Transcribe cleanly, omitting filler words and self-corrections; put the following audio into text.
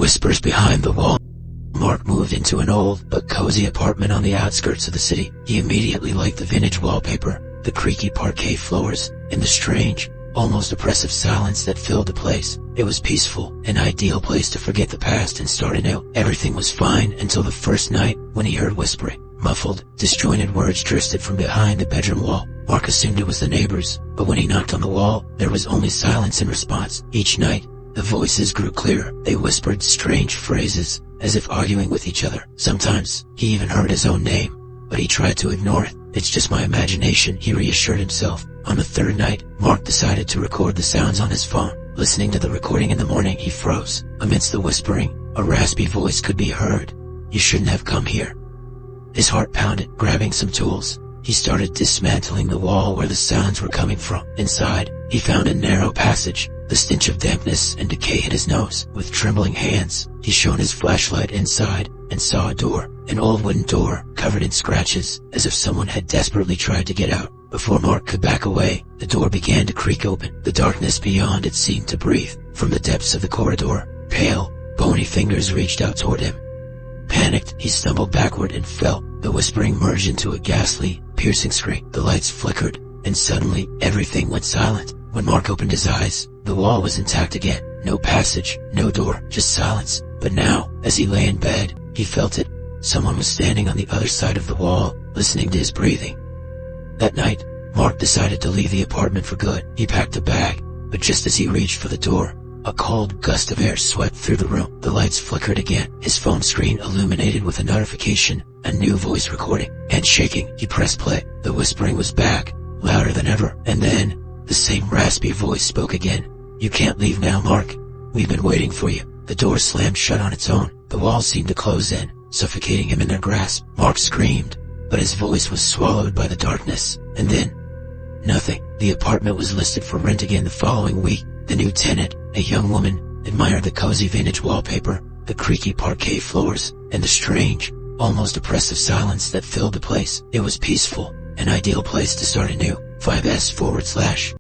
Whispers behind the wall. Mark moved into an old but cozy apartment on the outskirts of the city. He immediately liked the vintage wallpaper, the creaky parquet floors, and the strange, almost oppressive silence that filled the place. It was peaceful, an ideal place to forget the past and start anew. Everything was fine until the first night when he heard whispering. Muffled, disjointed words drifted from behind the bedroom wall. Mark assumed it was the neighbors, but when he knocked on the wall, there was only silence in response. Each night, the voices grew clearer. They whispered strange phrases, as if arguing with each other. Sometimes, he even heard his own name, but he tried to ignore it. It's just my imagination, he reassured himself. On the third night, Mark decided to record the sounds on his phone. Listening to the recording in the morning, he froze. Amidst the whispering, a raspy voice could be heard. "You shouldn't have come here." His heart pounded. Grabbing some tools, he started dismantling the wall where the sounds were coming from. Inside, he found a narrow passage. The stench of dampness and decay hit his nose. With trembling hands, he shone his flashlight inside and saw a door. An old wooden door, covered in scratches, as if someone had desperately tried to get out. Before Mark could back away, the door began to creak open. The darkness beyond it seemed to breathe. From the depths of the corridor, pale, bony fingers reached out toward him. Panicked, he stumbled backward and fell. The whispering merged into a ghastly, piercing scream. The lights flickered, and suddenly everything went silent. When Mark opened his eyes, the wall was intact again. No passage, no door, just silence. But now, as he lay in bed, he felt it. Someone was standing on the other side of the wall, listening to his breathing. That night, Mark decided to leave the apartment for good. He packed a bag, but just as he reached for the door, a cold gust of air swept through the room. The lights flickered again. His phone screen illuminated with a notification, a new voice recording. And shaking, he pressed play. The whispering was back, louder than ever. And then, the same raspy voice spoke again. "You can't leave now, Mark. We've been waiting for you." The door slammed shut on its own. The walls seemed to close in, suffocating him in their grasp. Mark screamed, but his voice was swallowed by the darkness. And then, nothing. The apartment was listed for rent again the following week. The new tenant, a young woman, admired the cozy vintage wallpaper, the creaky parquet floors, and the strange, almost oppressive silence that filled the place. It was peaceful, an ideal place to start anew. 5S/.